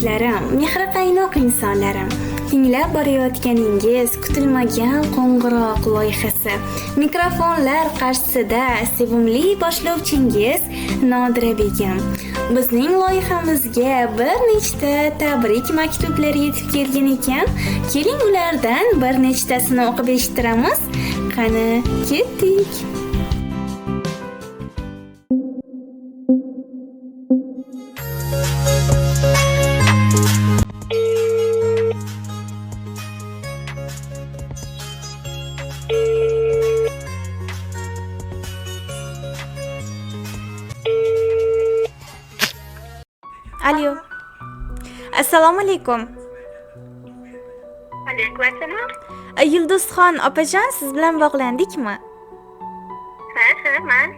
azizlarim, mehri qaynoq insonlarim. Tinglab borayotganingiz kutilmagan qo'ng'iroq loyihasi. Mikrofonlar qarshisida sevimli boshlovchingiz Nodira Begim. Bizning loyihamizga bir nechta tabrik maktublari yetib kelgan ekan. Keling ulardan bir nechtasini o'qib eshittiramiz. Qani, ketdik. Alo. Assalomu alaykum. Alaykum assalom. Yulduzxon opajon, siz bilan bog'landikmi? Ha, man.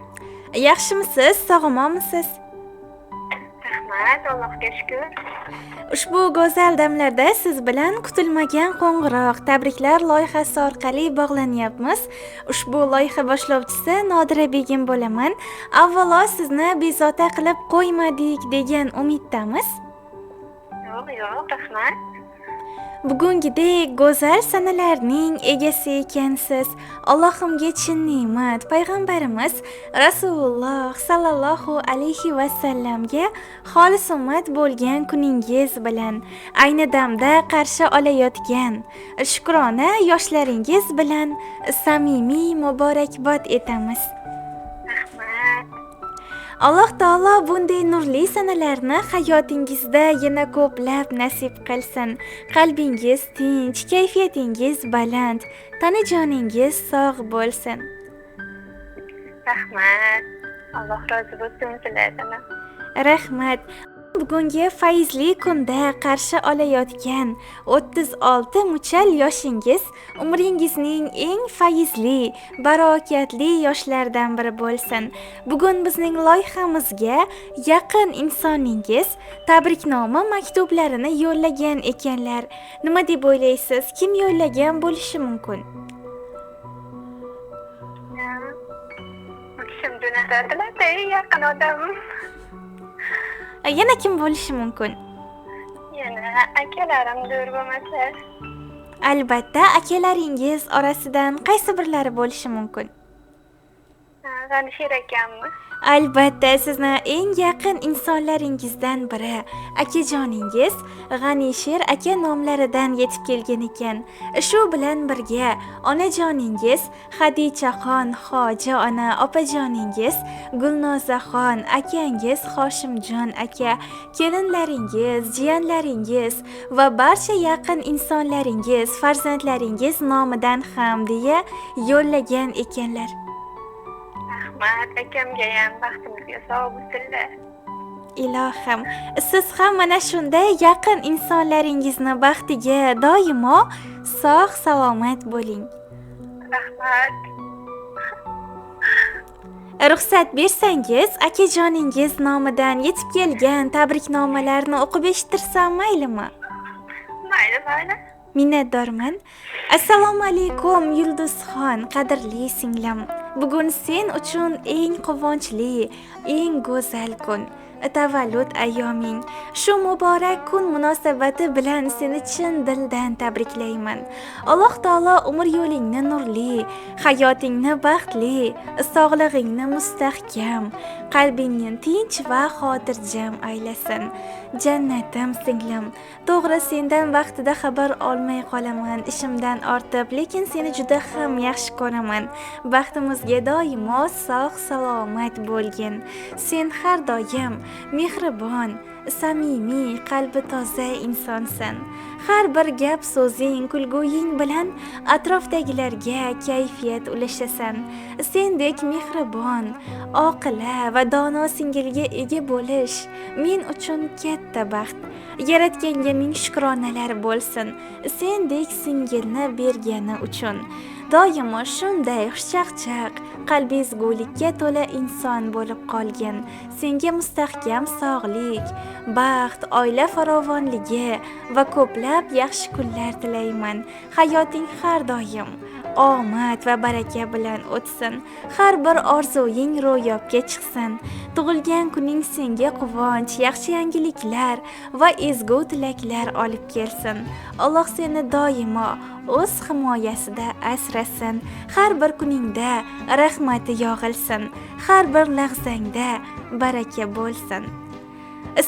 Yaxshimisiz? Sog'monmisiz? Rahmat, Allohga shukr. Ushbu go'zal damlarda siz bilan kutilmagan qo'ng'iroq, tabriklar loyihasi orqali bog'lanyapmiz. Ushbu loyiha boshlovchisi Nodira Begim bo'laman. Avvalo sizni bezovta qilib qo'ymadik degan umiddamiz. Yo'q, rahmat. Bugungidek go'zal sanalarning egasi ekansiz. Allohimga chin ne'mat payg'ambarimiz Rasululloh sallallohu alayhi va sallamga xolis ummat bo'lgan kuningiz bilan ayni damda qarshi olayotgan shukrona yoshlaringiz bilan samimiy muborakbod etamiz. Rahmat. Alloh taolo bunday nurli sanalarni hayotingizda yana ko'plab nasib qilsin. Qalbingiz tinch, kayfiyatingiz baland, tanajoningiz sog' bo'lsin. Rahmat. Alloh rozi bo'lsin sizlardan. Rahmat. Bugungi fayzli kunda qarshi olayotgan 36 muchal yoshingiz umringizning eng fayzli, barokatli yoshlardan biri bo'lsin. Bugun bizning loyihamizga yaqin insoningiz tabriknoma maktublarini yo'llagan ekanlar. Nima deb o'ylaysiz? Kim yo'llagan bo'lishi mumkin? Shimda nazarda yaqin odam. Yana kim bo'lishi mumkin? Yana akalarimdir bo'lmasa. Albatta, akalaringiz orasidan qaysi birlari bo'lishi mumkin? G'anishir akammi? Albatta, sizni eng yaqin insonlaringizdan biri akajoningiz G'anishir aka nomlaridan yetib kelgan ekan. Shu bilan birga onajoningiz Xadichaxon Hoji ona, opajoningiz Gulnozaxon, akangiz Hoshimjon aka, kelinlaringiz, jiyanlaringiz va barcha yaqin insonlaringiz, farzandlaringiz nomidan ham deya yo'llagan ekanlar. Rahmat, akamga ham baxtimizga sog' bo'lsinlar. Ilohim, siz ham mana shunday yaqin insonlaringizni baxtiga doimo sog' salomat bo'ling. Rahmat. Ruxsat bersangiz, akajoningiz nomidan yetib kelgan tabriknomalarni o'qib eshittirsam maylimi? Mayli. Minnatdorman. Assalomu alaykum Yulduzxon, qadrli singlim. Bugun sen uchun eng quvonchli, eng go'zal kun. Tavallud ayyoming. Shu muborak kun munosabati bilan seni chin dildan tabriklayman. Alloh taolo umr yo'lingni nurli, hayotingni baxtli, sog'lig'ingni mustahkam, qalbingni tinch va xotirjam aylasin. Jannatim singlim. To'g'ri, sendan vaqtida xabar olmay qolaman, ishimdan ortib, lekin seni juda ham yaxshi ko'raman. Baxtimizga doimo sog' salomat bo'lgin. Sen har doim mehribon, samimiy, qalbi toza insonsan. Har bir gap so'zing, kulguying bilan atrofdagilarga kayfiyat ulashasan. Sendek mehribon, oqila va dono singilga ega bo'lish men uchun katta baxt. Yaratganga ming shukronalar bo'lsin, sendek singilni bergani uchun. Doimo shunday xushchaqchaq, qalbi ezgulikka to'la inson bo'lib qolgin. Senga mustahkam sog'lik, baxt, oila farovonligi va ko'plab yaxshi kunlar tilayman. Hayoting har doim omad va baraka bilan o'tsin. Har bir orzuying ro'yobga chiqsin. Tug'ilgan kuning senga quvonch, yaxshi yangiliklar va ezgu tilaklar olib kelsin. Alloh seni doimo o'z himoyasida asrasin. Har bir kuningda rahmati yog'ilsin. Har bir lahzangda baraka bo'lsin.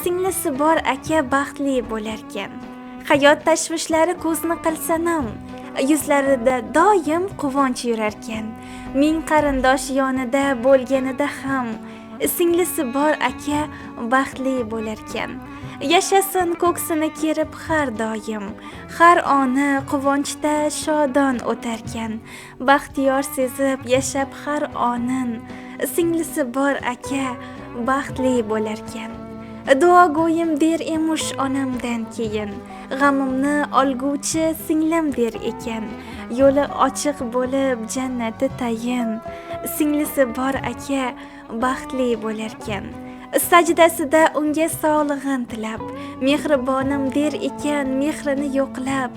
Singlisi bor aka baxtli bo'larkan. Hayot tashvishlari ko'zni qilsanam, yuzlarida doim quvonch yurarkan. Ming qarindosh yonida bo'lganida ham singlisi bor aka baxtli bo'larkan. Yashasin ko'ksini kerib har doim, har oni quvonchda shodon o'tarkan. Baxtiyor sezib yashab har onin, singlisi bor aka baxtli bo'larkan. Duogo'yim der emish onamdan keyin, g'amimni olguvchi singlim der ekan. Yo'li ochiq bo'lib jannati tayin, singlisi bor aka baxtli bo'larkan. Sajdasida unga sog'lig'in tilab, mehribonim der ekan mehrini yo'qlab.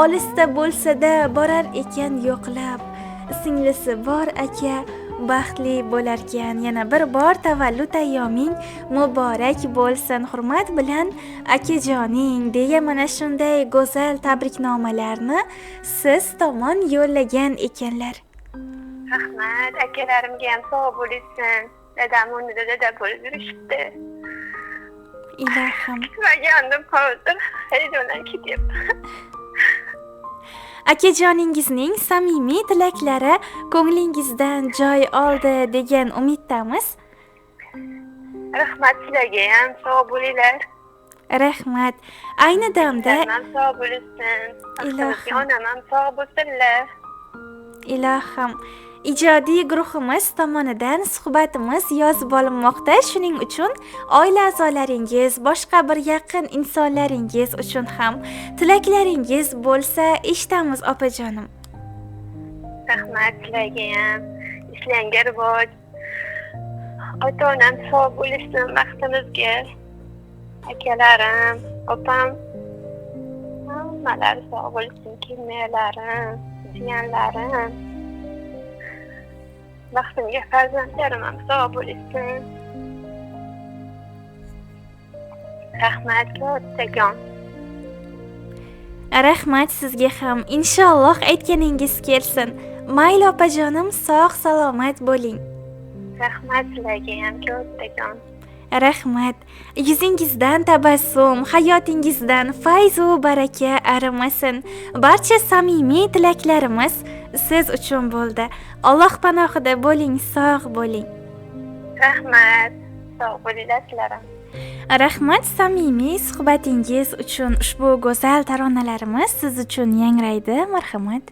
Olisda bo'lsa-da borar ekan yo'qlab, singlisi bor aka baxtli bo'larkan. Yana bir bor tavallud ayyoming muborak bo'lsin. Hurmat bilan akajoning deya mana shunday go'zal tabriknomalarni siz tomon yo'llagan ekanlar. Rahmat, akalarimga ham sog' bo'lsin. Dadam o'rnida dada bo'lib yurishibdi. Ilohim. Kutmagandim hozir. Hayajondan ketyapman. Akajoningizning samimiy tilaklari ko'nglingizdan joy oldi degan umiddamiz. Rahmat, sizlarga ham sog' bo'linglar. Rahmat. Ayni damda Onam sog' bo'lsin. Ilohim. Onam ham sog' bo'lsinlar. Ilohim. Ijodiy guruhimiz tomonidan suhbatimiz yozib olinmoqda. Shuning uchun oila a'zolaringiz, boshqa bir yaqin insonlaringiz uchun ham tilaklaringiz bo'lsa eshitamiz opajonim. Rahmat, sizlarga ham ishlanga rivoj. Ota-onam sog' bo'lsin baxtimizga. Akalarim, opam hammalari sog' bo'lsin, kelmaylarim, jiyanlarim. Baxtimga farzandlarim ham sog' bo'lsin. Rahmat, kattagon. Rahmat sizga ham. Inshaalloh aytganingiz kelsin. Mayli opajonim, sog' salomat bo'ling. Rahmat, sizlarga ham kattagon. Rahmat. Yuzingizdan tabassum, hayotingizdan fayz va baraka arimasin. Barcha samimiy tilaklarimiz siz uchun bo'ldi. Alloh panohida bo'ling, sog' bo'ling. Rahmat, sog' bo'linglar sizlar ham. Rahmat samimiy suhbatingiz uchun. Ushbu go'zal taronalarimiz siz uchun yangraydi. Marhamat.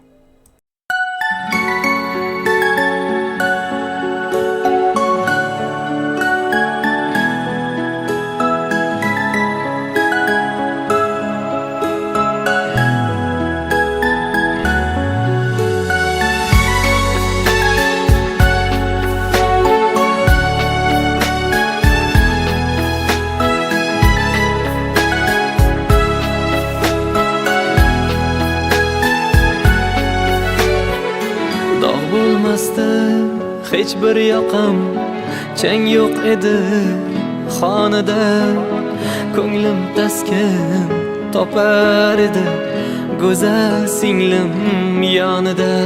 Hech bir yoqam chang yo'q edi xonada, ko'nglim taskin topar edi go'zal singlim yonida.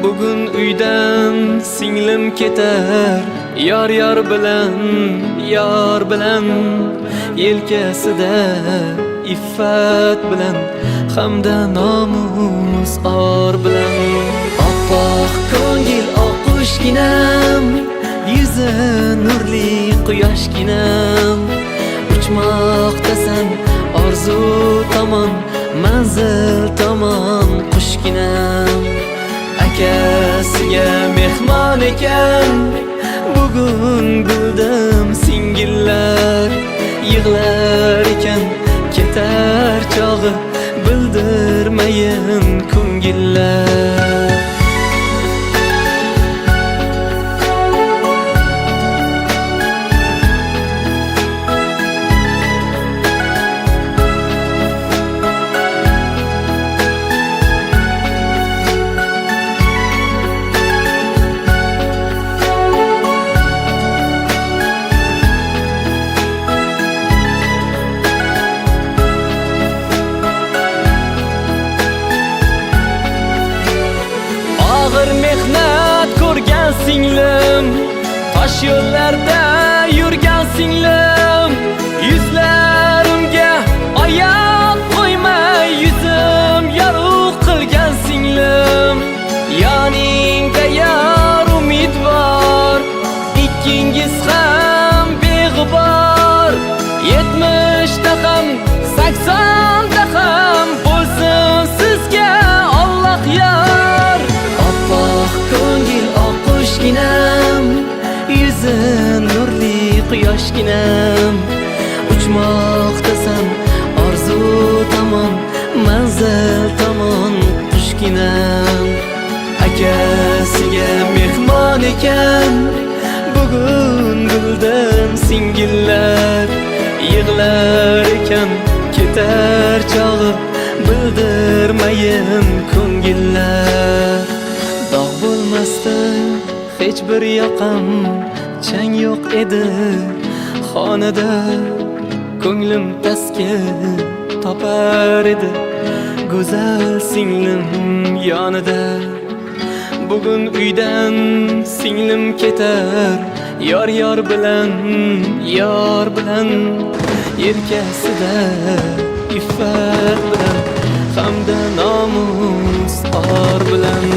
Bugun uydan singlim ketar, yor bilan yelkasida iffat bilan hamda nomus or bilan. Oppoq ko'ngil oqqushginam, yuzi nurli quyoshginam, uchmoqdasan orzu tomon, manzil tomon qushginam. Akasiga mehmon ekan, bugun bildim singillar yig'lar ekan, ketar chog'i bildirmayin ko'ngillar. og'ir mehnat ko'rgan singlim, tosh yo'llarda yurgan singlim, yuzlarimga oyoq qo'ymay yuzim yorug' qilgan singlim. Yoningda yor umid bor, ikkingiz ham beg'ubor. 70da ham 80da ham bo'lsin sizga Alloh yor. Oppoq ko'ngil oqqushginam, yuzi nurli quyoshginam, uchmoqdasan orzu tomon, manzil tomon qushginam. Akasiga mehmon ekan, bugun bildim singillar, yig'lar ekan ketar chog'i, bildirmayin ko'ngillar. Dog' bo'lmasdi hech bir yoqam, chang yo'q edi xonada, ko'nglim taskin topar edi go'zal singlim yonida. Bugun uydan singlim ketar, yor bilan, yor bilan, yelkasida iffat bilan, hamda nomus or bilan.